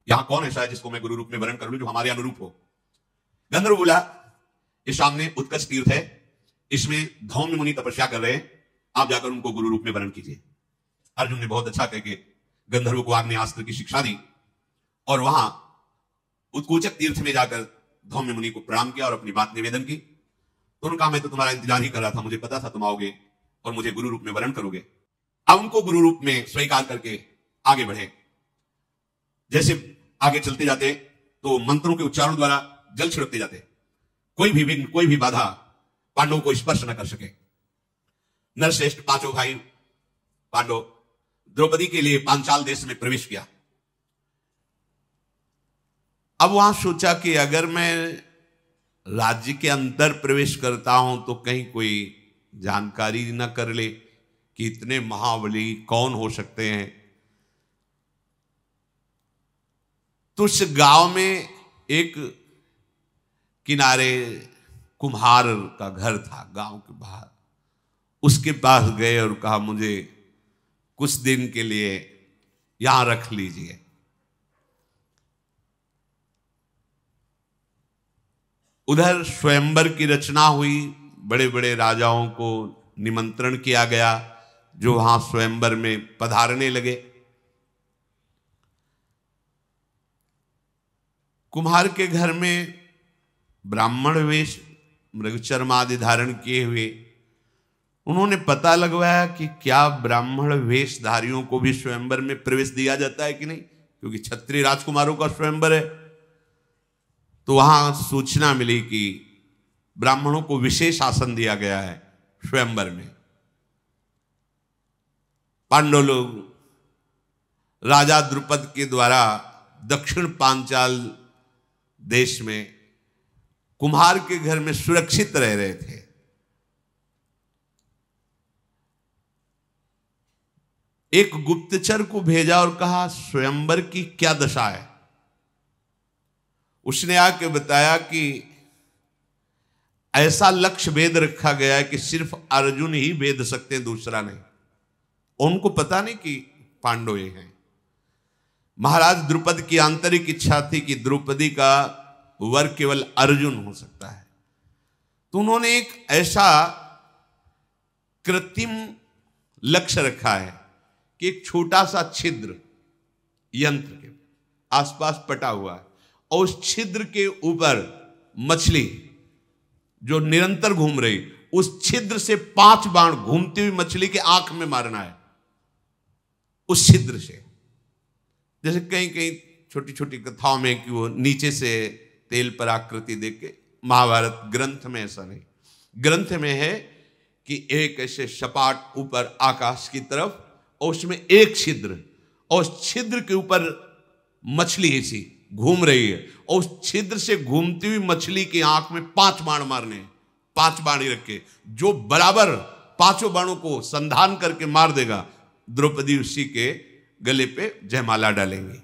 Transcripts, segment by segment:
यहां कौन ऐसा है जिसको मैं गुरु रूप में वर्ण कर लूं जो हमारे अनुरूप हो? गंधर्व बोला, इस सामने उत्कर्ष तीर्थ है, इसमें धौम्य मुनि तपस्या कर रहे हैं, आप जाकर उनको गुरु रूप में वर्ण कीजिए। अर्जुन ने बहुत अच्छा कहके गंधर्व को आग्नेयास्त्र की शिक्षा दी और वहां उत्कोचक तीर्थ में जाकर धौम्य मुनि को प्रणाम किया और अपनी बात निवेदन की। तो उन्होंने कहा, मैं तो तुम्हारा इंतजार ही कर रहा था, मुझे पता था तुम आओगे और मुझे गुरु रूप में वर्ण करोगे। अब उनको गुरु रूप में स्वीकार करके आगे बढ़े। जैसे आगे चलते जाते तो मंत्रों के उच्चारण द्वारा जल छिड़कते जाते, कोई भी विघ्न, कोई भी बाधा पांडवों को स्पर्श न कर सके। नरश्रेष्ठ पांचों भाई पांडव द्रौपदी के लिए पांचाल देश में प्रवेश किया। अब वहां सोचा कि अगर मैं राज्य के अंदर प्रवेश करता हूं तो कहीं कोई जानकारी न कर ले कि इतने महाबली कौन हो सकते हैं। तो उस गांव में एक किनारे कुम्हार का घर था गांव के बाहर, उसके पास गए और कहा, मुझे कुछ दिन के लिए यहां रख लीजिए। उधर स्वयंवर की रचना हुई, बड़े बड़े राजाओं को निमंत्रण किया गया जो वहां स्वयंवर में पधारने लगे। कुम्हार के घर में ब्राह्मण वेश मृगचर्म आदि धारण किए हुए, उन्होंने पता लगवाया कि क्या ब्राह्मण वेशधारियों को भी स्वयंवर में प्रवेश दिया जाता है कि नहीं, क्योंकि क्षत्रिय राजकुमारों का स्वयंवर है। तो वहां सूचना मिली कि ब्राह्मणों को विशेष आसन दिया गया है स्वयंवर में। पांडव लोग राजा द्रुपद के द्वारा दक्षिण पांचाल देश में कुम्हार के घर में सुरक्षित रह रहे थे। एक गुप्तचर को भेजा और कहा, स्वयंवर की क्या दशा है? उसने आके बताया कि ऐसा लक्ष्य वेद रखा गया है कि सिर्फ अर्जुन ही वेद सकते हैं, दूसरा नहीं। उनको पता नहीं कि पांडव ये हैं। महाराज द्रुपद की आंतरिक इच्छा थी कि द्रौपदी का वर केवल अर्जुन हो सकता है। तो उन्होंने एक ऐसा कृत्रिम लक्ष्य रखा है कि एक छोटा सा छिद्र यंत्र के आसपास पटा हुआ है और उस छिद्र के ऊपर मछली जो निरंतर घूम रही, उस छिद्र से 5 बाण घूमती हुई मछली के आंख में मारना है। उस छिद्र से, जैसे कहीं कहीं छोटी छोटी कथाओं में कि वो नीचे से तेल पर आकृति देख के, महाभारत ग्रंथ में ऐसा नहीं। ग्रंथ में है कि एक ऐसे सपाट ऊपर आकाश की तरफ और उसमें एक छिद्र, और उस छिद्र के ऊपर मछली ऐसी घूम रही है और उस छिद्र से घूमती हुई मछली की आंख में 5 बाण मारने, 5 बाण ही रखे, जो बराबर 5 बाणों को संधान करके मार देगा, द्रौपदी उसी के गले पे जयमाला डालेंगी।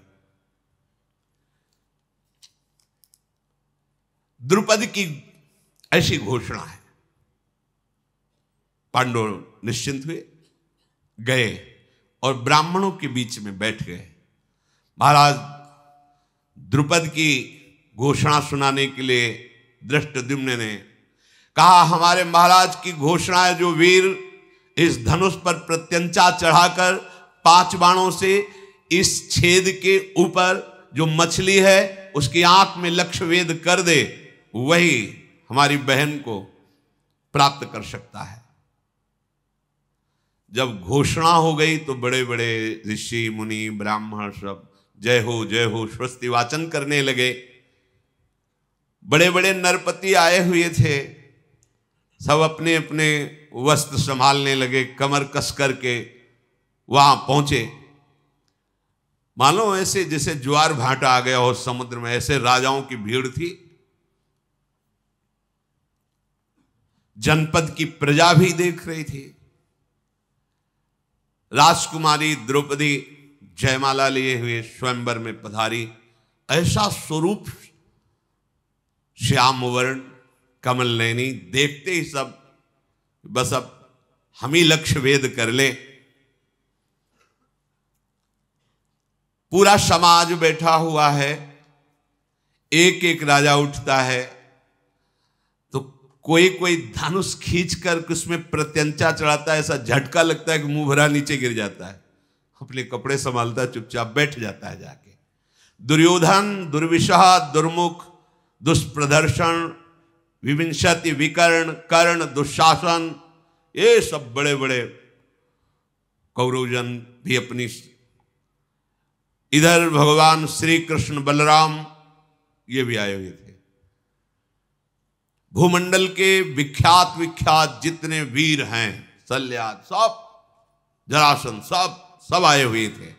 द्रौपदी की ऐसी घोषणा है। पांडव निश्चिंत हुए, गए और ब्राह्मणों के बीच में बैठ गए। महाराज द्रुपद की घोषणा सुनाने के लिए धृष्टद्युम्न ने कहा, हमारे महाराज की घोषणा है, जो वीर इस धनुष पर प्रत्यंचा चढ़ाकर 5 बाणों से इस छेद के ऊपर जो मछली है उसकी आंख में लक्ष्य वेद कर दे, वही हमारी बहन को प्राप्त कर सकता है। जब घोषणा हो गई तो बड़े बड़े ऋषि मुनि ब्राह्मण सब जय हो स्वस्ति वाचन करने लगे। बड़े बड़े नरपति आए हुए थे, सब अपने अपने वस्त्र संभालने लगे, कमर कस करके वहां पहुंचे। मानो ऐसे जैसे ज्वार भाटा आ गया हो समुद्र में, ऐसे राजाओं की भीड़ थी। जनपद की प्रजा भी देख रही थी। राजकुमारी द्रौपदी जयमाला लिए हुए स्वयंवर में पधारी। ऐसा स्वरूप, श्याम वर्ण, कमल नयनी, देखते ही सब बस अब हम ही लक्ष्य वेद कर ले। पूरा समाज बैठा हुआ है, एक एक राजा उठता है तो कोई कोई धनुष खींच कर उसमें प्रत्यंचा चढ़ाता है, ऐसा झटका लगता है कि मुंह भरा नीचे गिर जाता है, अपने कपड़े संभालता है, चुपचाप बैठ जाता है जाके। दुर्योधन, दुर्विशह, दुर्मुख, दुष्प्रदर्शन, विविंशति, विकर्ण, कर्ण, दुशासन, ये सब बड़े बड़े कौरवजन भी अपनी। इधर भगवान श्री कृष्ण बलराम ये भी आए हुए थे। भूमंडल के विख्यात विख्यात जितने वीर हैं, शल्याद, सब, जरासंध, सब आए हुए थे।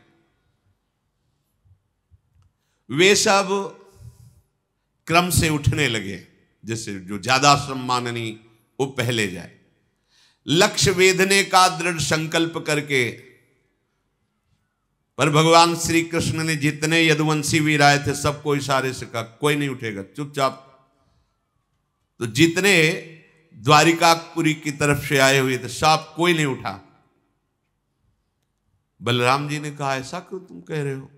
वे सब क्रम से उठने लगे, जैसे जो ज्यादा सम्माननीय वो पहले जाए। लक्ष्य वेधने का दृढ़ संकल्प करके, पर भगवान श्री कृष्ण ने जितने यदुवंशी वीर आए थे सबको इशारे से कहा कोई नहीं उठेगा, चुपचाप। तो जितने द्वारिकापुरी की तरफ से आए हुए थे सब कोई नहीं उठा। बलराम जी ने कहा ऐसा क्यों तुम कह रहे हो?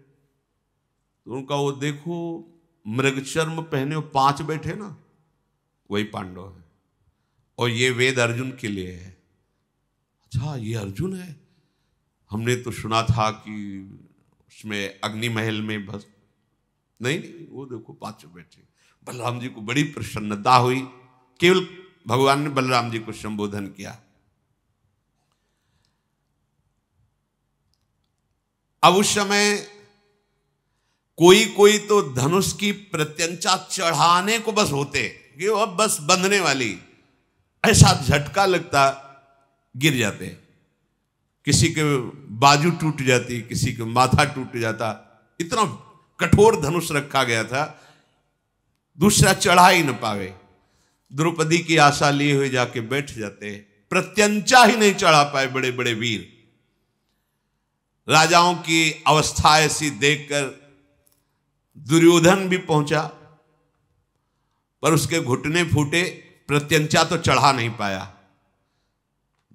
तो उनका वो देखो मृगचर्म पहने हो 5 बैठे ना, वही पांडव है, और ये वेद अर्जुन के लिए है। अच्छा ये अर्जुन है, हमने तो सुना था कि उसमें अग्नि महल में बस नहीं, वो देखो 5 बैठे। बलराम जी को बड़ी प्रसन्नता हुई, केवल भगवान ने बलराम जी को संबोधन किया। अब उस समय कोई कोई तो धनुष की प्रत्यंचा चढ़ाने को बस होते कि वो अब बस बंधने वाली, ऐसा झटका लगता गिर जाते, किसी के बाजू टूट जाती, किसी के माथा टूट जाता, इतना कठोर धनुष रखा गया था, दूसरा चढ़ा ही न पावे। द्रौपदी की आशा लिए हुए जाके बैठ जाते, प्रत्यंचा ही नहीं चढ़ा पाए बड़े बड़े वीर। राजाओं की अवस्था ऐसी देखकर दुर्योधन भी पहुंचा, पर उसके घुटने फूटे, प्रत्यंचा तो चढ़ा नहीं पाया।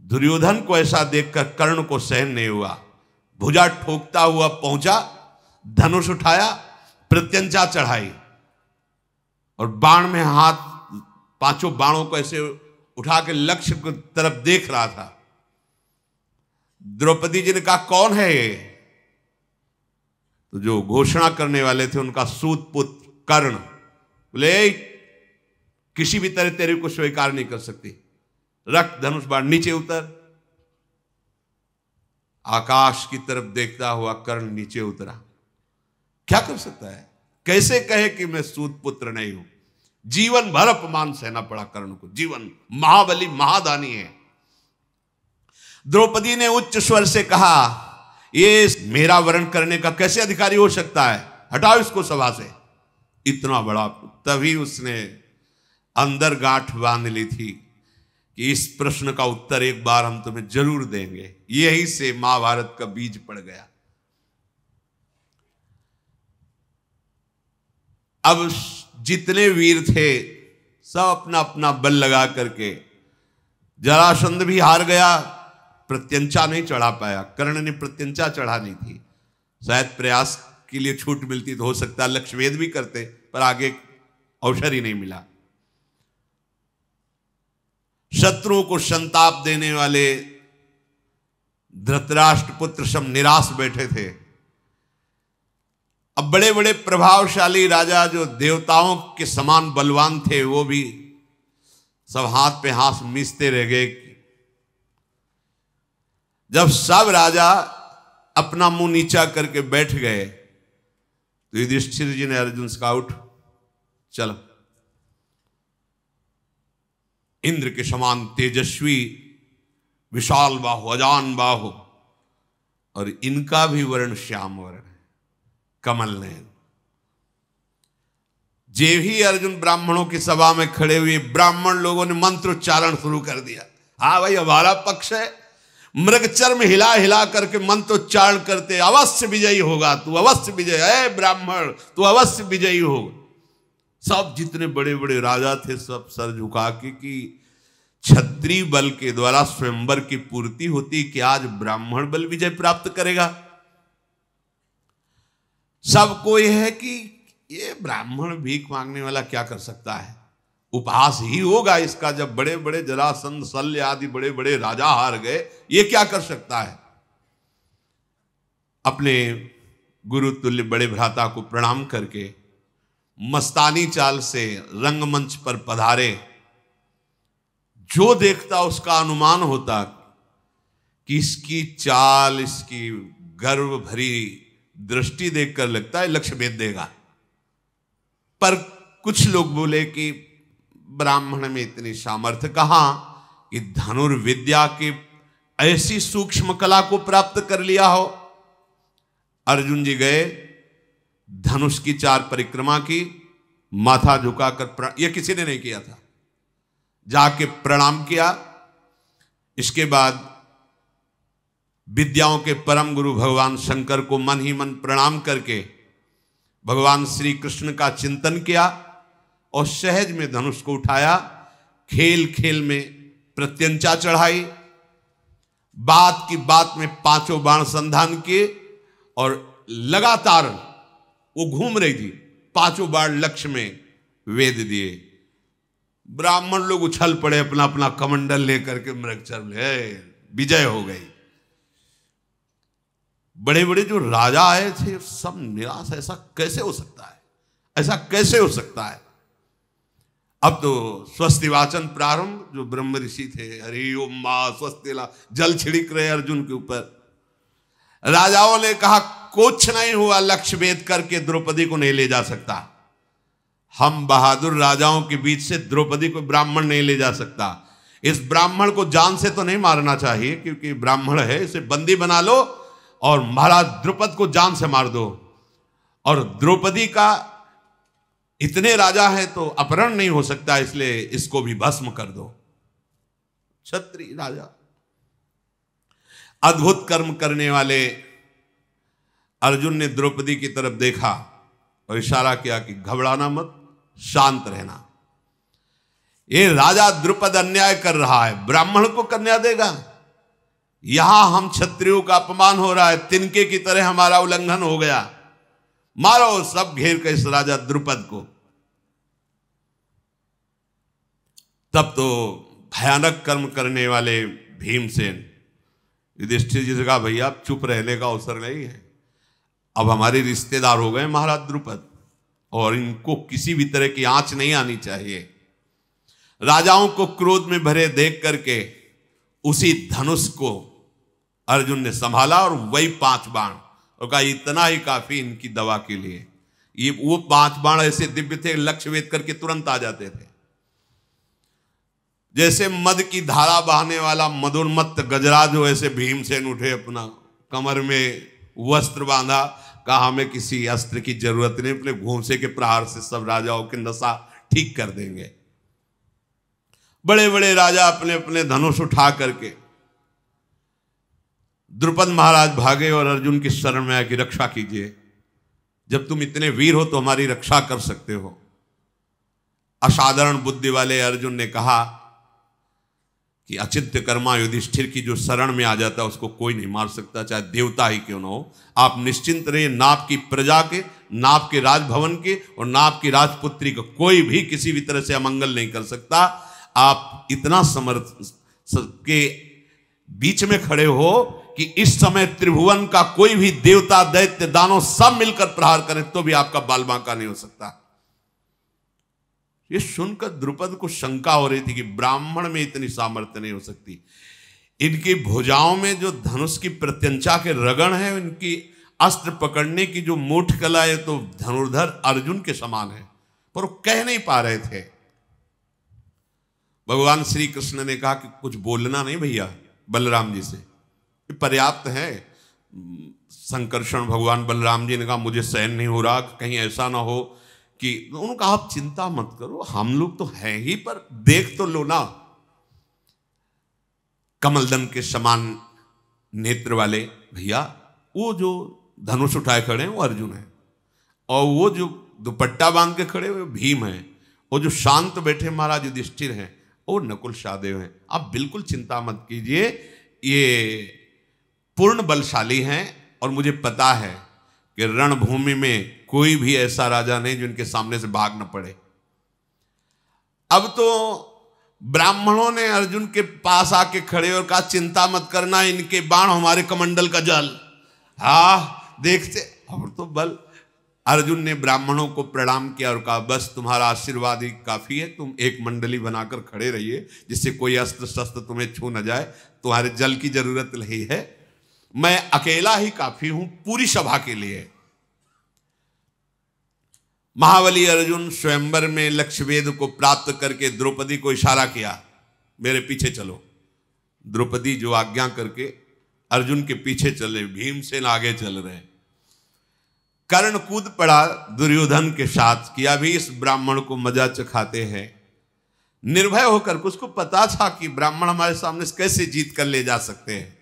दुर्योधन को ऐसा देखकर कर्ण को सहन नहीं हुआ, भुजा ठोकता हुआ पहुंचा, धनुष उठाया, प्रत्यंचा चढ़ाई और बाण में हाथ, 5 बाणों को ऐसे उठा के लक्ष्य की तरफ देख रहा था। द्रौपदी जी ने कहा कौन है ये? तो जो घोषणा करने वाले थे उनका सूत पुत्र कर्ण बोले किसी भी तरह तेरे को स्वीकार नहीं कर सकती, रख धनुष बाण, नीचे उतर। आकाश की तरफ देखता हुआ कर्ण नीचे उतरा। क्या कर सकता है, कैसे कहे कि मैं सूत पुत्र नहीं हूं? जीवन भर अपमान सहना पड़ा कर्ण को, जीवन, महाबली महादानी है। द्रौपदी ने उच्च स्वर से कहा ये मेरा वर्ण करने का कैसे अधिकारी हो सकता है, हटाओ इसको सभा से। इतना बड़ा, तभी उसने अंदर गांठ बांध ली थी कि इस प्रश्न का उत्तर एक बार हम तुम्हें जरूर देंगे। यही से महाभारत का बीज पड़ गया। अब जितने वीर थे सब अपना अपना बल लगा करके, जरासंध भी हार गया, प्रत्यंचा नहीं चढ़ा पाया। कर्ण ने प्रत्यंचा चढ़ा नहीं थी, शायद प्रयास के लिए छूट मिलती तो हो सकता लक्ष्यवेद भी करते, पर आगे अवसर ही नहीं मिला। शत्रुओं को संताप देने वाले धृतराष्ट्र पुत्र सब निराश बैठे थे। अब बड़े बड़े प्रभावशाली राजा जो देवताओं के समान बलवान थे वो भी सब हाथ पे हाथ मिसते रह गए। जब सब राजा अपना मुंह नीचा करके बैठ गए तो युधिष्ठिर जी ने अर्जुन से कहा उठ चलो। इंद्र के समान तेजस्वी विशाल बाहु, अजान बाहु, और इनका भी वर्ण श्याम वर्ण है, कमल नयन। जे ही अर्जुन ब्राह्मणों की सभा में खड़े हुए, ब्राह्मण लोगों ने मंत्रोच्चारण शुरू कर दिया। हाँ भाई हमारा पक्ष है, मृगचर्म हिला हिला करके मंत्रोच्चारण करते, अवश्य विजयी होगा तू, अवश्य विजय है ब्राह्मण, तू अवश्य विजयी होगा। सब जितने बड़े बड़े राजा थे सब सर झुका के कि क्षत्रिय बल के द्वारा स्वयंवर की पूर्ति होती कि आज ब्राह्मण बल विजय प्राप्त करेगा। सबको यह है कि ये ब्राह्मण भीख मांगने वाला क्या कर सकता है, उपहास ही होगा इसका। जब बड़े बड़े जरासंध शल्य आदि बड़े बड़े राजा हार गए, ये क्या कर सकता है। अपने गुरु तुल्य बड़े भ्राता को प्रणाम करके मस्तानी चाल से रंगमंच पर पधारे। जो देखता उसका अनुमान होता कि इसकी चाल, इसकी गर्व भरी दृष्टि देखकर लगता है लक्ष्य भेद देगा। पर कुछ लोग बोले कि ब्राह्मण में इतनी सामर्थ्य कहां कि धनुर्विद्या की ऐसी सूक्ष्म कला को प्राप्त कर लिया हो। अर्जुन जी गए, धनुष की 4 परिक्रमा की, माथा झुकाकर, यह किसी ने नहीं किया था, जाके प्रणाम किया। इसके बाद विद्याओं के परम गुरु भगवान शंकर को मन ही मन प्रणाम करके भगवान श्री कृष्ण का चिंतन किया और सहज में धनुष को उठाया। खेल खेल में प्रत्यंचा चढ़ाई, बात की बात में 5 बाण संधान किए और लगातार वो घूम रही थी, 5 बाण लक्ष्य में वेद दिए। ब्राह्मण लोग उछल पड़े अपना अपना कमंडल लेकर के, मृगचर ले विजय हो गई। बड़े बड़े जो राजा आए थे सब निराश, ऐसा कैसे हो सकता है, ऐसा कैसे हो सकता है। अब तो स्वस्ति वाचन प्रारंभ, जो ब्रह्म ऋषि थे, हरि ओम मां स्वस्ति ला, जल छिड़क रहे अर्जुन के ऊपर। राजाओं ने कहा कुछ नहीं हुआ, लक्ष्य भेद करके द्रौपदी को नहीं ले जा सकता। हम बहादुर राजाओं के बीच से द्रौपदी को ब्राह्मण नहीं ले जा सकता। इस ब्राह्मण को जान से तो नहीं मारना चाहिए क्योंकि ब्राह्मण है, इसे बंदी बना लो और महाराज द्रुपद को जान से मार दो। और द्रौपदी का इतने राजा हैं तो अपहरण नहीं हो सकता, इसलिए इसको भी भस्म कर दो। क्षत्रिय राजा, अद्भुत कर्म करने वाले अर्जुन ने द्रौपदी की तरफ देखा और इशारा किया कि घबराना मत, शांत रहना। ये राजा द्रुपद अन्याय कर रहा है, ब्राह्मण को कन्या देगा। यहां हम क्षत्रियों का अपमान हो रहा है, तिनके की तरह हमारा उल्लंघन हो गया। मारो सब घेर के इस राजा द्रुपद को। तब तो भयानक कर्म करने वाले भीमसेन युधिष्ठिर जी से कहा, भैया अब चुप रहने का अवसर नहीं है, अब हमारे रिश्तेदार हो गए महाराज द्रुपद और इनको किसी भी तरह की आंच नहीं आनी चाहिए। राजाओं को क्रोध में भरे देख करके उसी धनुष को अर्जुन ने संभाला और वही 5 बाण, और कहा इतना ही काफी इनकी दवा के लिए। ये वो 5 बाण ऐसे दिव्य थे, लक्ष्य भेद करके तुरंत आ जाते थे। जैसे मद की धारा बहाने वाला मदोन्मत्त गजराज हो, ऐसे भीमसेन उठे, अपना कमर में वस्त्र बांधा, कहा हमें किसी अस्त्र की जरूरत नहीं, अपने घोंसे के प्रहार से सब राजाओं के नशा ठीक कर देंगे। बड़े बड़े राजा अपने अपने धनुष उठा करके, द्रुपद महाराज भागे और अर्जुन की शरण में आके रक्षा कीजिए, जब तुम इतने वीर हो तो हमारी रक्षा कर सकते हो। असाधारण बुद्धि वाले अर्जुन ने कहा कि अचिंत्य कर्मा युधिष्ठिर की जो शरण में आ जाता है उसको कोई नहीं मार सकता, चाहे देवता ही क्यों ना हो। आप निश्चिंत रहिए, ना आपकी प्रजा के, ना आपके राजभवन के और ना आपकी राजपुत्री को कोई भी किसी भी तरह से अमंगल नहीं कर सकता। आप इतना समर्थ के बीच में खड़े हो कि इस समय त्रिभुवन का कोई भी देवता, दैत्य, दानव सब मिलकर प्रहार करें तो भी आपका बाल बांका नहीं हो सकता। ये सुनकर द्रुपद को शंका हो रही थी कि ब्राह्मण में इतनी सामर्थ्य नहीं हो सकती। इनकी भुजाओं में जो धनुष की प्रत्यंचा के रगड़ है, इनकी अस्त्र पकड़ने की जो मूठ कला है, तो धनुर्धर अर्जुन के समान है, पर वो कह नहीं पा रहे थे। भगवान श्री कृष्ण ने कहा कि कुछ बोलना नहीं भैया बलराम जी से, पर्याप्त है। संकर्षण भगवान बलराम जी ने कहा मुझे सहन नहीं हो रहा, कहीं ऐसा ना हो कि, उन्होंने कहा आप चिंता मत करो, हम लोग तो हैं ही, पर देख तो लो ना। कमलदन के समान नेत्र वाले भैया, वो जो धनुष उठाए खड़े हैं वो अर्जुन है, और वो जो दुपट्टा बांध के खड़े हुए भीम है, और जो शांत बैठे महाराज युधिष्ठिर हैं वो नकुल सहदेव हैं। आप बिल्कुल चिंता मत कीजिए, ये पूर्ण बलशाली हैं और मुझे पता है कि कि रणभूमि में कोई भी ऐसा राजा नहीं जो इनके सामने से भाग न पड़े। अब तो ब्राह्मणों ने अर्जुन के पास आके खड़े और कहा, चिंता मत करना, इनके बाण हमारे कमंडल का जल। हाँ देखते, और तो बल। अर्जुन ने ब्राह्मणों को प्रणाम किया और कहा, बस तुम्हारा आशीर्वाद ही काफी है, तुम एक मंडली बनाकर खड़े रहिए जिससे कोई अस्त्र शस्त्र तुम्हें छू न जाए, तुम्हारे जल की जरूरत नहीं है, मैं अकेला ही काफी हूं पूरी सभा के लिए। महाबली अर्जुन स्वयंवर में लक्ष्यवेद को प्राप्त करके द्रौपदी को इशारा किया, मेरे पीछे चलो। द्रौपदी जो आज्ञा करके अर्जुन के पीछे चले, भीमसेन आगे चल रहे। कर्ण कूद पड़ा दुर्योधन के साथ कि अभी इस ब्राह्मण को मजा चखाते हैं। निर्भय होकर, उसको पता था कि ब्राह्मण हमारे सामने से कैसे जीत कर ले जा सकते हैं।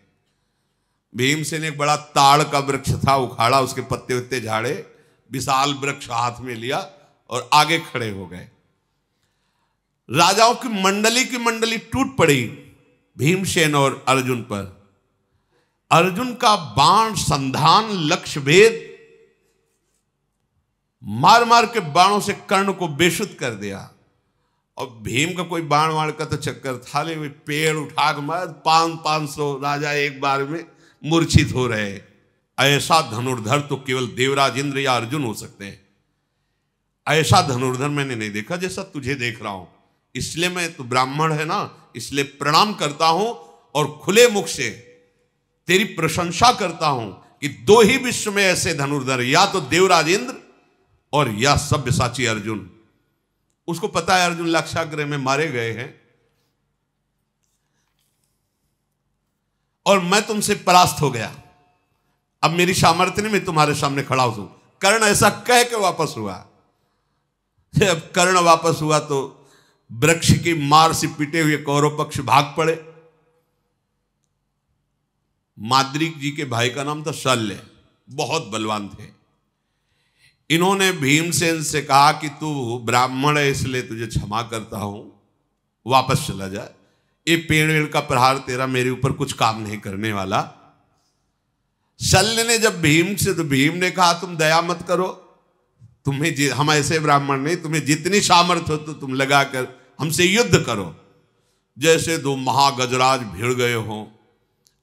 भीमसेन एक बड़ा ताड़ का वृक्ष था, उखाड़ा, उसके पत्ते उत्ते झाड़े, विशाल वृक्ष हाथ में लिया और आगे खड़े हो गए। राजाओं की मंडली टूट पड़ी भीमसेन और अर्जुन पर। अर्जुन का बाण संधान लक्ष्य भेद मार मार के बाणों से कर्ण को बेशुद्ध कर दिया। और भीम का कोई बाण वाण का तो चक्कर था नहीं, पेड़ उठा के मार 500 राजा एक बार में मूर्छित हो रहे। ऐसा धनुर्धर तो केवल देवराज इंद्र या अर्जुन हो सकते हैं। ऐसा धनुर्धर मैंने नहीं देखा जैसा तुझे देख रहा हूं। इसलिए मैं, तो ब्राह्मण है ना, इसलिए प्रणाम करता हूं और खुले मुख से तेरी प्रशंसा करता हूं कि दो ही विश्व में ऐसे धनुर्धर, या तो देवराज इंद्र और या सब्यसाची अर्जुन। उसको पता है अर्जुन लक्षाग्रह में मारे गए हैं और मैं तुमसे परास्त हो गया, अब मेरी सामर्थ्य नहीं, मैं तुम्हारे सामने खड़ा हूं। कर्ण ऐसा कह के वापस हुआ। जब कर्ण वापस हुआ तो वृक्ष की मार से पिटे हुए कौरव पक्ष भाग पड़े। माद्रिक जी के भाई का नाम था शल्य, बहुत बलवान थे। इन्होंने भीमसेन से कहा कि तू ब्राह्मण है इसलिए तुझे क्षमा करता हूं, वापस चला जा, ये पेड़ का प्रहार तेरा मेरे ऊपर कुछ काम नहीं करने वाला। शल्य ने जब भीम से, तो भीम ने कहा तुम दया मत करो, तुम्हें, हम ऐसे ब्राह्मण नहीं, तुम्हें जितनी सामर्थ्य हो तो तुम लगाकर हमसे युद्ध करो। जैसे दो महागजराज भिड़ गए हों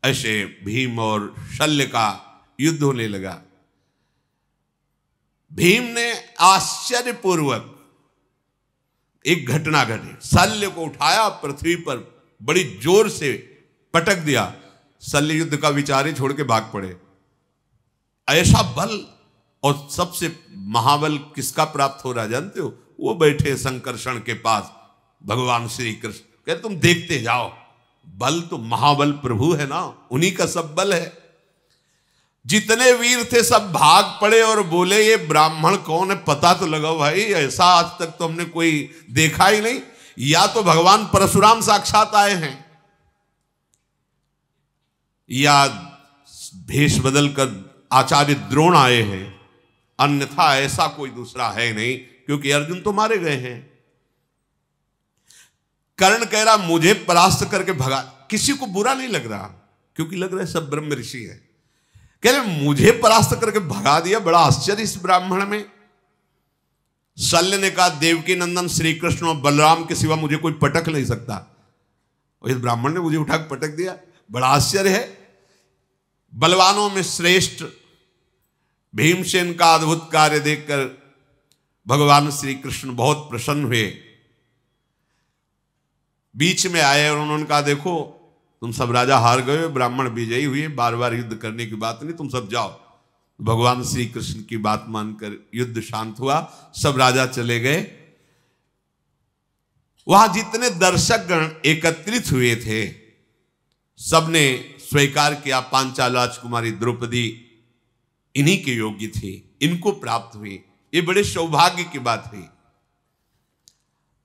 ऐसे भीम और शल्य का युद्ध होने लगा। भीम ने आश्चर्यपूर्वक एक घटना घटी, शल्य को उठाया, पृथ्वी पर बड़ी जोर से पटक दिया। शल्य युद्ध का विचार ही छोड़ के भाग पड़े। ऐसा बल, और सबसे महाबल किसका प्राप्त हो रहा जानते हो? वो बैठे संकर्षण के पास भगवान श्री कृष्ण, कहते तुम देखते जाओ, बल तो महाबल प्रभु है ना, उन्हीं का सब बल है। जितने वीर थे सब भाग पड़े और बोले ये ब्राह्मण कौन है, पता तो लगाओ भाई, ऐसा आज तक तो हमने कोई देखा ही नहीं। या तो भगवान परशुराम साक्षात आए हैं, या भेष बदल कर आचार्य द्रोण आए हैं, अन्यथा ऐसा कोई दूसरा है नहीं, क्योंकि अर्जुन तो मारे गए हैं। कर्ण कह रहा मुझे परास्त करके भगा, किसी को बुरा नहीं लग रहा क्योंकि लग रहा है सब ब्रह्म ऋषि है। कह रहे मुझे परास्त करके भगा दिया, बड़ा आश्चर्य इस ब्राह्मण में। शल्य ने कहा देवकी नंदन श्री कृष्ण और बलराम के सिवा मुझे कोई पटक नहीं सकता, और इस ब्राह्मण ने मुझे उठा के पटक दिया, बड़ा आश्चर्य है। बलवानों में श्रेष्ठ भीमसेन का अद्भुत कार्य देखकर भगवान श्री कृष्ण बहुत प्रसन्न हुए। बीच में आए और उन्होंने कहा देखो तुम सब राजा हार गए, ब्राह्मण विजयी हुए, बार बार युद्ध करने की बात नहीं, तुम सब जाओ। भगवान श्री कृष्ण की बात मानकर युद्ध शांत हुआ, सब राजा चले गए। वहां जितने दर्शक गण एकत्रित हुए थे सबने स्वीकार किया पांचाल राजकुमारी द्रौपदी इन्हीं के योग्य थी, इनको प्राप्त हुई। ये बड़े सौभाग्य की बात हुई।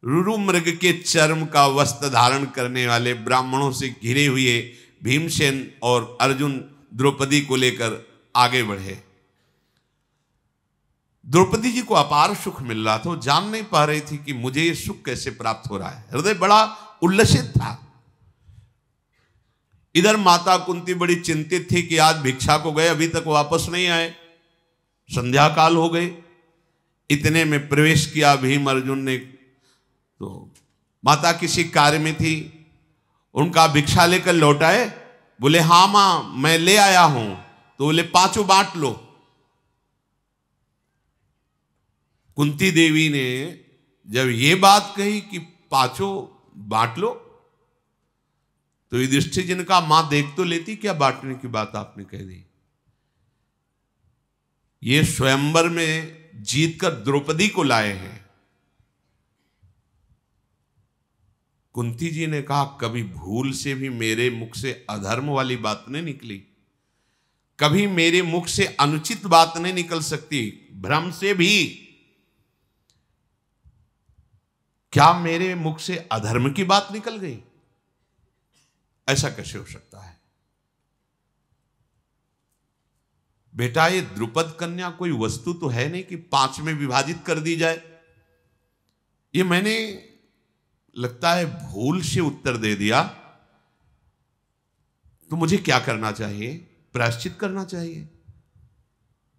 रुरु मृग के चर्म का वस्त्र धारण करने वाले ब्राह्मणों से घिरे हुए भीमसेन और अर्जुन द्रौपदी को लेकर आगे बढ़े। द्रौपदी जी को अपार सुख मिल रहा था, वो जान नहीं पा रही थी कि मुझे ये सुख कैसे प्राप्त हो रहा है। हृदय बड़ा उल्लसित था। इधर माता कुंती बड़ी चिंतित थी कि आज भिक्षा को गए, अभी तक वापस नहीं आए। संध्या काल हो गई। इतने में प्रवेश किया भीम अर्जुन ने। तो माता किसी कार्य में थी, उनका भिक्षा लेकर लौटाए। बोले हाँ मां मैं ले आया हूं। तो बोले पांचों बांट लो। कुंती देवी ने जब ये बात कही कि पांचों बांट लो, तो युधिष्ठिर जी ने कहा मां देख तो लेती, क्या बांटने की बात आपने कह दी। ये स्वयंवर में जीतकर द्रौपदी को लाए हैं। कुंती जी ने कहा कभी भूल से भी मेरे मुख से अधर्म वाली बात नहीं निकली, कभी मेरे मुख से अनुचित बात नहीं निकल सकती। भ्रम से भी क्या मेरे मुख से अधर्म की बात निकल गई? ऐसा कैसे हो सकता है? बेटा ये द्रुपद कन्या कोई वस्तु तो है नहीं कि 5 में विभाजित कर दी जाए। ये मैंने लगता है भूल से उत्तर दे दिया, तो मुझे क्या करना चाहिए? प्रायश्चित करना चाहिए।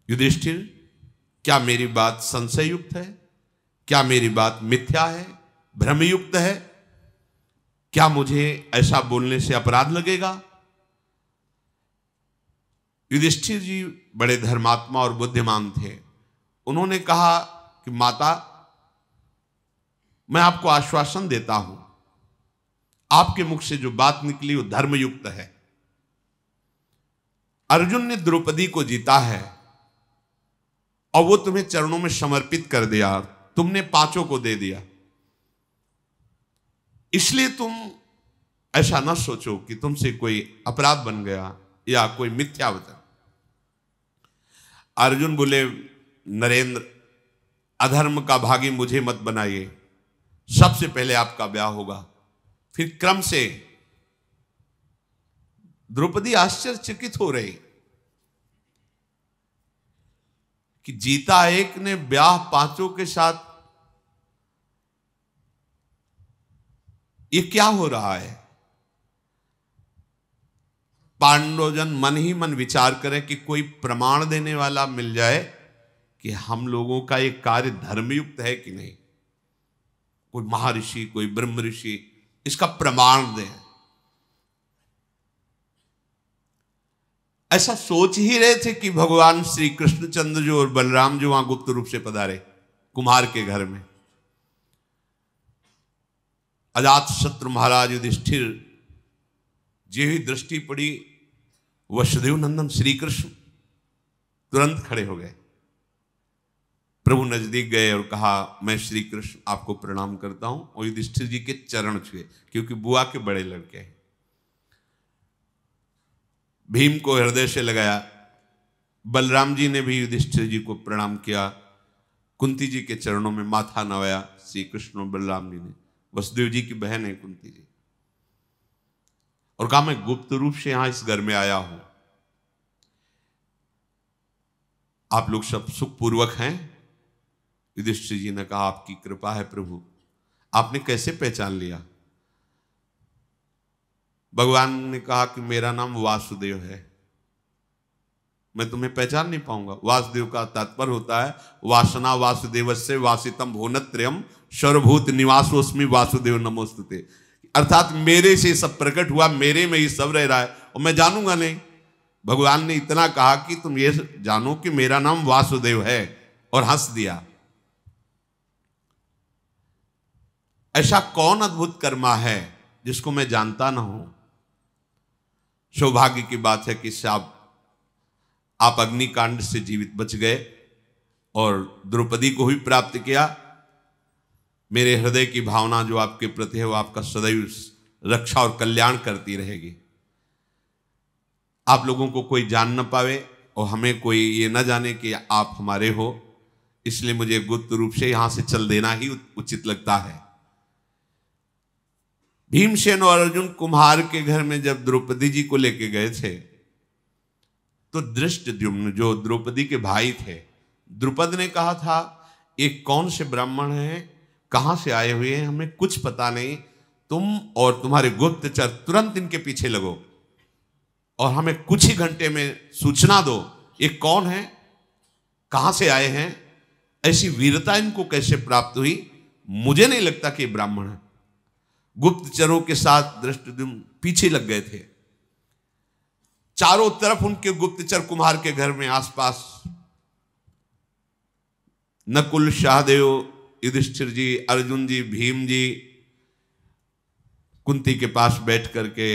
युधिष्ठिर, क्या मेरी बात संशययुक्त है? क्या मेरी बात मिथ्या है, भ्रमयुक्त है? क्या मुझे ऐसा बोलने से अपराध लगेगा? युधिष्ठिर जी बड़े धर्मात्मा और बुद्धिमान थे। उन्होंने कहा कि माता मैं आपको आश्वासन देता हूं, आपके मुख से जो बात निकली वो धर्मयुक्त है। अर्जुन ने द्रौपदी को जीता है और वो तुम्हें चरणों में समर्पित कर दिया, तुमने 5 को दे दिया। इसलिए तुम ऐसा ना सोचो कि तुमसे कोई अपराध बन गया या कोई मिथ्या वचन। अर्जुन बोले नरेंद्र, अधर्म का भागी मुझे मत बनाइए। सबसे पहले आपका ब्याह होगा, फिर क्रम से। द्रौपदी आश्चर्यचकित हो रही कि जीता एक ने, ब्याह 5 के साथ, ये क्या हो रहा है? पांडवजन मन ही मन विचार करें कि कोई प्रमाण देने वाला मिल जाए कि हम लोगों का ये कार्य धर्मयुक्त है कि नहीं। कोई महर्षि, कोई ब्रह्म ऋषि इसका प्रमाण दें। ऐसा सोच ही रहे थे कि भगवान श्री कृष्णचंद्र जो और बलराम जो वहां गुप्त रूप से पधारे कुम्हार के घर में। अजातशत्रु महाराज युधिष्ठिर जी ही दृष्टि पड़ी, वसुदेव नंदन श्री कृष्ण तुरंत खड़े हो गए। प्रभु नजदीक गए और कहा मैं श्री कृष्ण आपको प्रणाम करता हूं, और युधिष्ठिर जी के चरण छुए, क्योंकि बुआ के बड़े लड़के हैं। भीम को हृदय से लगाया। बलराम जी ने भी युधिष्ठिर जी को प्रणाम किया। कुंती जी के चरणों में माथा नवाया श्री कृष्ण और बलराम जी ने। वसुदेव जी की बहन है कुंती जी, और कहा मैं गुप्त रूप से यहां इस घर में आया हूं, आप लोग सब सुखपूर्वक हैं? युधिष्ठिर जी ने कहा आपकी कृपा है प्रभु। आपने कैसे पहचान लिया? भगवान ने कहा कि मेरा नाम वासुदेव है, मैं तुम्हें पहचान नहीं पाऊंगा। वासुदेव का तात्पर्य होता है वासना वासुदेवस्य वासितम भुवनत्रयम् सर्वभूत निवासोस्मि वासुदेव नमोस्तुते। अर्थात मेरे से सब प्रकट हुआ, मेरे में ही सब रह रहा है, और मैं जानूंगा नहीं। भगवान ने इतना कहा कि तुम ये जानो कि मेरा नाम वासुदेव है, और हंस दिया। ऐसा कौन अद्भुत कर्मा है जिसको मैं जानता ना हूं? सौभाग्य की बात है कि आप अग्निकांड से जीवित बच गए और द्रौपदी को ही प्राप्त किया। मेरे हृदय की भावना जो आपके प्रति है वो आपका सदैव रक्षा और कल्याण करती रहेगी। आप लोगों को कोई जान न पावे और हमें कोई ये न जाने कि आप हमारे हो, इसलिए मुझे गुप्त रूप से यहां से चल देना ही उचित लगता है। भीमसेन और अर्जुन कुम्हार के घर में जब द्रौपदी जी को लेके गए थे, तो धृष्टद्युम्न जो द्रौपदी के भाई थे, द्रुपद ने कहा था ये कौन से ब्राह्मण हैं, कहां से आए हुए हैं, हमें कुछ पता नहीं, तुम और तुम्हारे गुप्तचर तुरंत इनके पीछे लगो और हमें कुछ ही घंटे में सूचना दो ये कौन है, कहां से आए हैं, ऐसी वीरता इनको कैसे प्राप्त हुई? मुझे नहीं लगता कि ब्राह्मण है। गुप्तचरों के साथ दृष्टिद्युम्न पीछे लग गए थे। चारों तरफ उनके गुप्तचर कुम्हार के घर में आसपास नकुल, सहदेव, युधिष्ठिर जी, अर्जुन जी, भीम जी कुंती के पास बैठ करके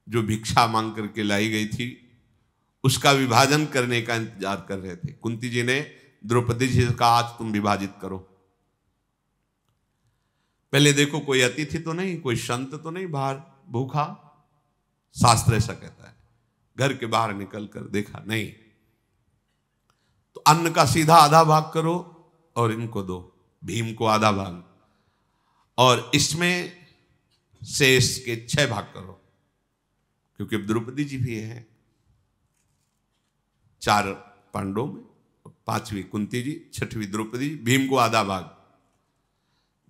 जो भिक्षा मांग करके लाई गई थी उसका विभाजन करने का इंतजार कर रहे थे। कुंती जी ने द्रौपदी जी से कहा, आज तुम विभाजित करो। पहले देखो कोई अतिथि तो नहीं, कोई संत तो नहीं बाहर भूखा, शास्त्र ऐसा कहता है। घर के बाहर निकल कर देखा, नहीं, तो अन्न का सीधा आधा भाग करो और इनको दो, भीम को आधा भाग, और इसमें शेष के 6 भाग करो, क्योंकि अब द्रौपदी जी भी है। 4 पांडवों में, 5वीं कुंती जी, 6वीं द्रौपदी जी, भीम को आधा भाग।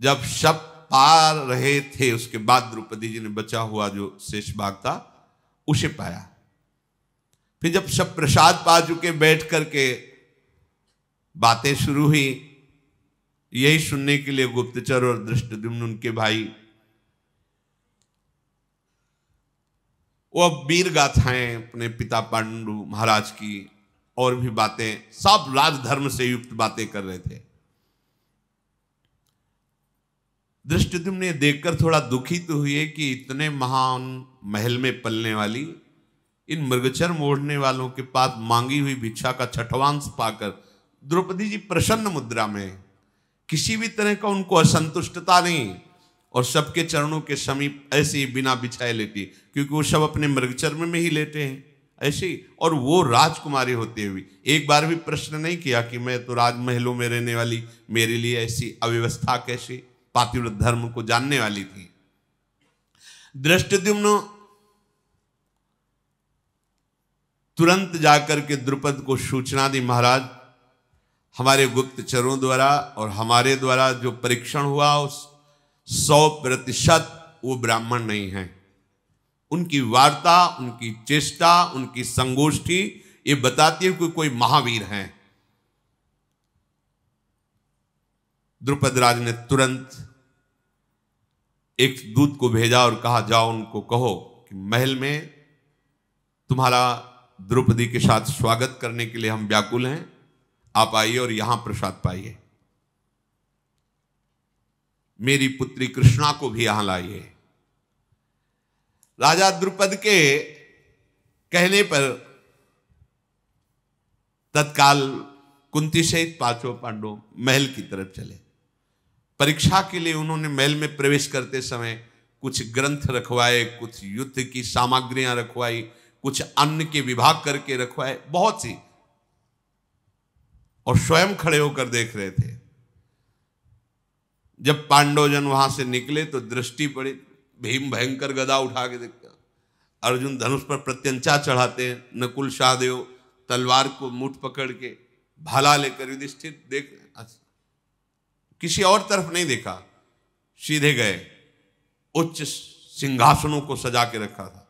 जब सब पा रहे थे उसके बाद द्रौपदी जी ने बचा हुआ जो शेष भाग था उसे पाया। फिर जब सब प्रसाद पा चुके बैठ करके बातें शुरू हुई, यही सुनने के लिए गुप्तचर और दृष्टिद्युम्न उनके भाई वो अब वीर गाथाएं अपने पिता पांडु महाराज की और भी बातें, सब राजधर्म से युक्त बातें कर रहे थे। दृष्टिद्युम्न ने देखकर थोड़ा दुखी तो हुए कि इतने महान महल में पलने वाली इन मृगचर मोड़ने वालों के पास मांगी हुई भिक्षा का छठवांश पाकर द्रौपदी जी प्रसन्न मुद्रा में, किसी भी तरह का उनको असंतुष्टता नहीं, और सबके चरणों के समीप ऐसे ही बिना बिछाए लेटी, क्योंकि वो सब अपने मृगचर में ही लेटे हैं ऐसे ही, और वो राजकुमारी होते हुए एक बार भी प्रश्न नहीं किया कि मैं तो राजमहलों में रहने वाली, मेरे लिए ऐसी अव्यवस्था कैसे? पातिव्रत धर्म को जानने वाली थी। दृष्टिद्युम्न तुरंत जाकर के द्रुपद को सूचना दी, महाराज हमारे गुप्तचरों द्वारा और हमारे द्वारा जो परीक्षण हुआ उस 100% वो ब्राह्मण नहीं है। उनकी वार्ता, उनकी चेष्टा, उनकी संगोष्ठी ये बताती है कि कोई महावीर हैं। द्रुपद राज ने तुरंत एक दूत को भेजा और कहा, जाओ उनको कहो कि महल में तुम्हारा द्रौपदी के साथ स्वागत करने के लिए हम व्याकुल हैं, आप आइए और यहां प्रसाद पाइए। मेरी पुत्री कृष्णा को भी यहां लाइए। राजा द्रुपद के कहने पर तत्काल कुंती सहित 5 पांडव महल की तरफ चले। परीक्षा के लिए उन्होंने महल में प्रवेश करते समय कुछ ग्रंथ रखवाए, कुछ युद्ध की सामग्रियां रखवाई, कुछ अन्न के विभाग करके रखवाए, बहुत सी, और स्वयं खड़े होकर देख रहे थे। जब पांडवजन वहां से निकले तो दृष्टि पड़ी, भीम भयंकर गदा उठा के देखता, अर्जुन धनुष पर प्रत्यंचा चढ़ाते, नकुल सहदेव तलवार को मुठ पकड़ के भाला लेकर, युधिष्ठिर देख, किसी और तरफ नहीं देखा, सीधे गए। उच्च सिंहासनों को सजा के रखा था,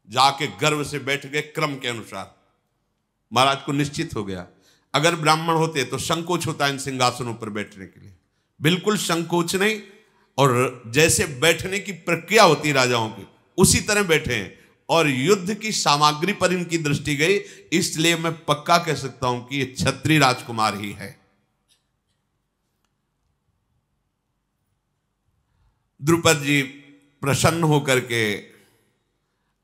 जाके गर्व से बैठ गए क्रम के अनुसार। महाराज को निश्चित हो गया अगर ब्राह्मण होते तो संकोच होता इन सिंहासनों पर बैठने के लिए, बिल्कुल संकोच नहीं, और जैसे बैठने की प्रक्रिया होती राजाओं की उसी तरह बैठे हैं, और युद्ध की सामग्री पर इनकी दृष्टि गई, इसलिए मैं पक्का कह सकता हूं कि ये क्षत्रिय राजकुमार ही है। द्रुपद जी प्रसन्न होकर के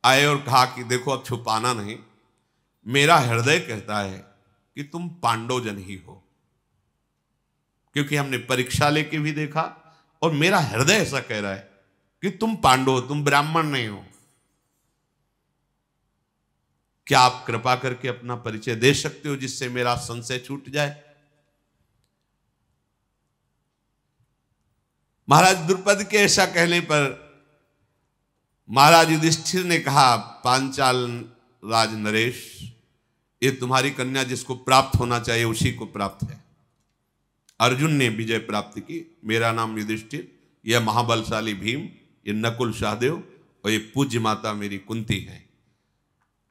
आए और कहा कि देखो अब छुपाना नहीं, मेरा हृदय कहता है कि तुम पांडवजन ही हो, क्योंकि हमने परीक्षा लेके भी देखा और मेरा हृदय ऐसा कह रहा है कि तुम पांडव हो, तुम ब्राह्मण नहीं हो। क्या आप कृपा करके अपना परिचय दे सकते हो जिससे मेरा संशय छूट जाए? महाराज द्रुपद के ऐसा कहने पर महाराज युधिष्ठिर ने कहा, पांचाल राज नरेश, ये तुम्हारी कन्या जिसको प्राप्त होना चाहिए उसी को प्राप्त है। अर्जुन ने विजय प्राप्त की, मेरा नाम युधिष्ठिर, यह महाबलशाली भीम, ये नकुल सहदेव और ये पूज्य माता मेरी कुंती है।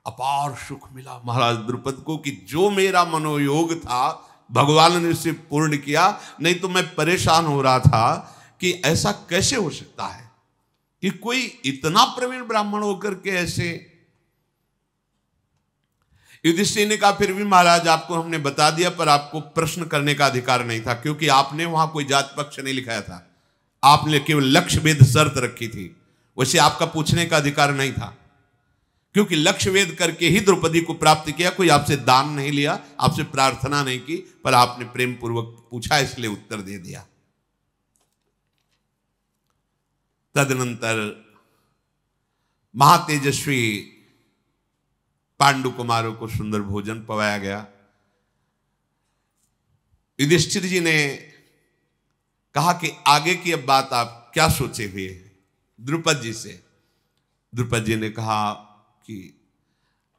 अपार सुख मिला महाराज द्रुपद को कि जो मेरा मनोयोग था भगवान ने उसे पूर्ण किया, नहीं तो मैं परेशान हो रहा था कि ऐसा कैसे हो सकता है कि कोई इतना प्रवीण ब्राह्मण होकर के ऐसे। युधिष्ठिर ने कहा फिर भी महाराज आपको हमने बता दिया, पर आपको प्रश्न करने का अधिकार नहीं था, क्योंकि आपने वहां कोई जात पक्ष नहीं लिखाया था, आपने केवल लक्ष्य भेद शर्त रखी थी, वैसे आपका पूछने का अधिकार नहीं था, क्योंकि लक्ष्य वेद करके ही द्रौपदी को प्राप्त किया। कोई आपसे दान नहीं लिया, आपसे प्रार्थना नहीं की, पर आपने प्रेम पूर्वक पूछा इसलिए उत्तर दे दिया। तदनंतर महातेजस्वी पांडु कुमारों को सुंदर भोजन पवाया गया। युधिष्ठिर जी ने कहा कि आगे की अब बात आप क्या सोचे हुए हैं द्रुपद जी से। द्रुपद जी ने कहा कि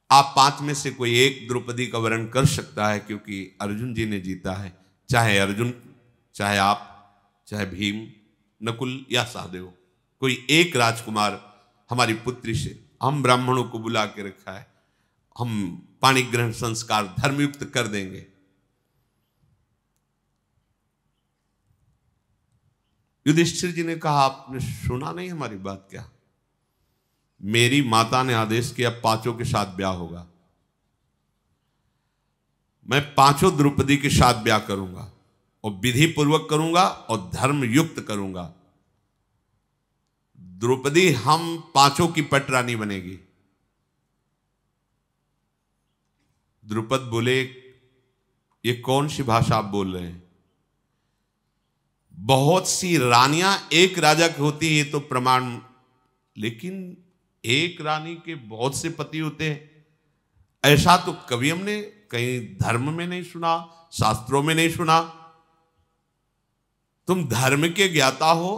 आप 5 में से कोई एक द्रौपदी का वर्ण कर सकता है, क्योंकि अर्जुन जी ने जीता है, चाहे अर्जुन, चाहे आप, चाहे भीम, नकुल या सहदेव, कोई एक राजकुमार हमारी पुत्री से, हम ब्राह्मणों को बुला के रखा है, हम पाणी ग्रहण संस्कार धर्मयुक्त कर देंगे। युधिष्ठिर जी ने कहा आपने सुना नहीं हमारी बात क्या? मेरी माता ने आदेश किया 5 के साथ ब्याह होगा, मैं 5 द्रौपदी के साथ ब्याह करूंगा और विधि पूर्वक करूंगा और धर्म युक्त करूंगा। द्रौपदी हम 5 की पटरानी बनेगी। द्रुपद बोले ये कौन सी भाषा आप बोल रहे हैं? बहुत सी रानियां एक राजा की होती है ये तो प्रमाण, लेकिन एक रानी के बहुत से पति होते हैं, ऐसा तो कभी हमने कहीं धर्म में नहीं सुना, शास्त्रों में नहीं सुना। तुम धर्म के ज्ञाता हो,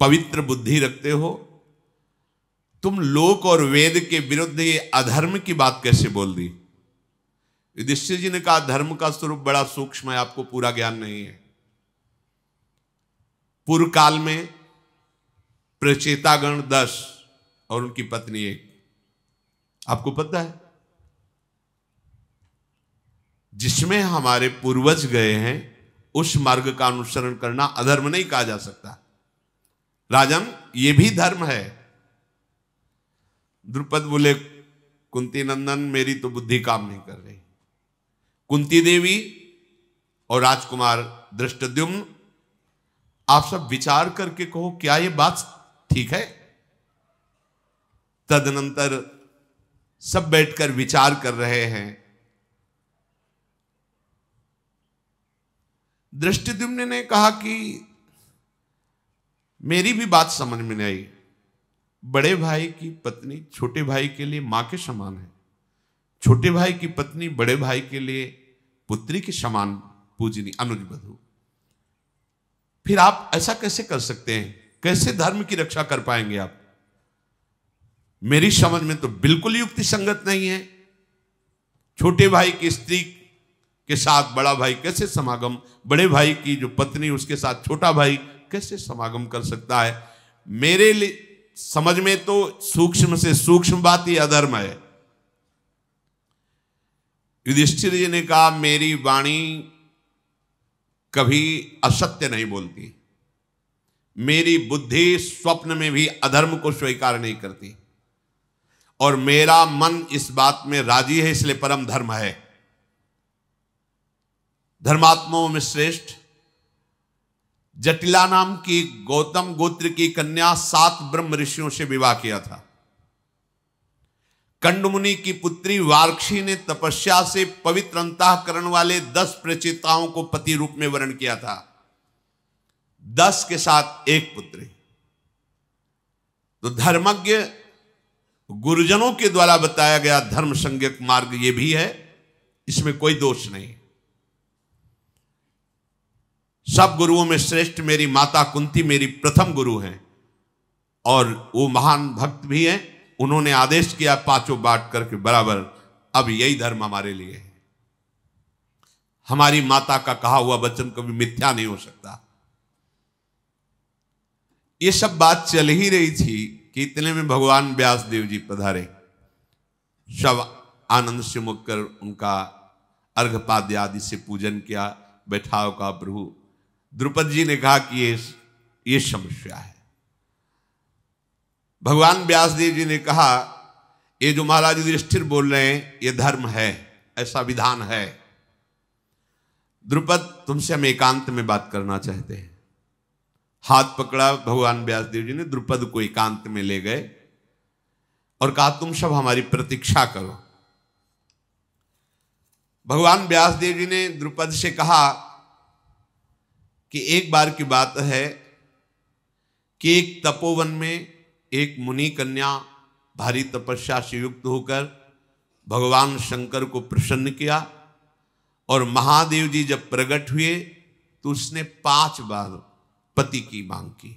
पवित्र बुद्धि रखते हो, तुम लोक और वेद के विरुद्ध ये अधर्म की बात कैसे बोल दी? युधिष्ठिर जी ने कहा धर्म का स्वरूप बड़ा सूक्ष्म है, आपको पूरा ज्ञान नहीं है। पूर्व काल में प्रचेतागण 10 और उनकी पत्नी 1, आपको पता है, जिसमें हमारे पूर्वज गए हैं उस मार्ग का अनुसरण करना अधर्म नहीं कहा जा सकता। राजन ये भी धर्म है। द्रुपद बोले कुंती नंदन मेरी तो बुद्धि काम नहीं कर रही। कुंती देवी और राजकुमार धृष्टद्युम्न आप सब विचार करके कहो क्या ये बात ठीक है? तदनंतर सब बैठकर विचार कर रहे हैं। धृष्टद्युम्न ने कहा कि मेरी भी बात समझ में नहीं आई। बड़े भाई की पत्नी छोटे भाई के लिए मां के समान है, छोटे भाई की पत्नी बड़े भाई के लिए पुत्री के समान पूजनी अनुज बधू। फिर आप ऐसा कैसे कर सकते हैं? कैसे धर्म की रक्षा कर पाएंगे आप? मेरी समझ में तो बिल्कुल युक्ति संगत नहीं है। छोटे भाई की स्त्री के साथ बड़ा भाई कैसे समागम, बड़े भाई की जो पत्नी उसके साथ छोटा भाई कैसे समागम कर सकता है? मेरे लिए समझ में तो सूक्ष्म से सूक्ष्म बात ही अधर्म है। युधिष्ठिर जी ने कहा मेरी वाणी कभी असत्य नहीं बोलती, मेरी बुद्धि स्वप्न में भी अधर्म को स्वीकार नहीं करती, और मेरा मन इस बात में राजी है, इसलिए परम धर्म है। धर्मात्माओं में श्रेष्ठ जटिला नाम की गौतम गोत्र की कन्या 7 ब्रह्म ऋषियों से विवाह किया था। कंडमुनि की पुत्री वार्क्षी ने तपस्या से पवित्र अंतःकरण वाले 10 प्रचेताओं को पति रूप में वर्ण किया था, 10 के साथ एक पुत्री। तो धर्मज्ञ गुरुजनों के द्वारा बताया गया धर्म संज्ञक मार्ग ये भी है, इसमें कोई दोष नहीं। सब गुरुओं में श्रेष्ठ मेरी माता कुंती मेरी प्रथम गुरु हैं, और वो महान भक्त भी हैं। उन्होंने आदेश किया 5 बांट करके बराबर, अब यही धर्म हमारे लिए है। हमारी माता का कहा हुआ वचन कभी मिथ्या नहीं हो सकता। ये सब बात चल ही रही थी कि इतने में भगवान व्यासदेव जी पधारे। सब आनंद से मुकर उनका अर्घपाद्य आदि से पूजन किया। बैठाओ का प्रभु। द्रुपद जी ने कहा कि ये समस्या है। भगवान व्यासदेव जी ने कहा ये जो महाराज युधिष्ठिर बोल रहे हैं ये धर्म है, ऐसा विधान है। द्रुपद तुमसे हम एकांत में बात करना चाहते हैं। हाथ पकड़ा भगवान व्यासदेव जी ने, द्रुपद को एकांत में ले गए और कहा तुम सब हमारी प्रतीक्षा करो। भगवान व्यासदेव जी ने द्रुपद से कहा कि एक बार की बात है कि एक तपोवन में एक मुनि कन्या भारी तपस्या से युक्त होकर भगवान शंकर को प्रसन्न किया और महादेव जी जब प्रकट हुए तो उसने 5 बार पति की मांग की।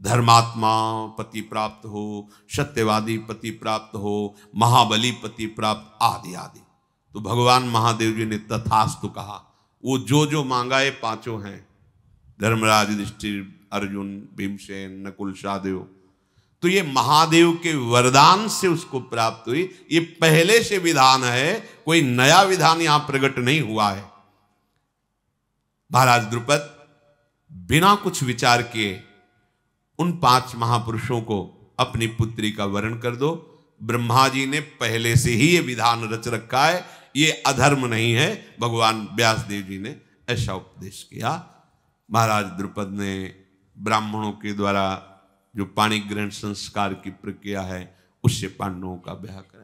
धर्मात्मा पति प्राप्त हो, सत्यवादी पति प्राप्त हो, महाबली पति प्राप्त आदि आदि। तो भगवान महादेव जी ने तथास्तु कहा। वो जो जो मांगा ये 5 हैं, धर्मराज, युधिष्ठिर, अर्जुन, भीमसेन, नकुल, सहदेव। तो ये महादेव के वरदान से उसको प्राप्त हुई। ये पहले से विधान है, कोई नया विधान यहां प्रकट नहीं हुआ है। महाराज द्रुपद बिना कुछ विचार किए उन 5 महापुरुषों को अपनी पुत्री का वरण कर दो। ब्रह्मा जी ने पहले से ही ये विधान रच रखा है, ये अधर्म नहीं है। भगवान व्यासदेव जी ने ऐसा उपदेश किया। महाराज द्रुपद ने ब्राह्मणों के द्वारा जो पाणी ग्रहण संस्कार की प्रक्रिया है उससे पांडवों का ब्याह करा।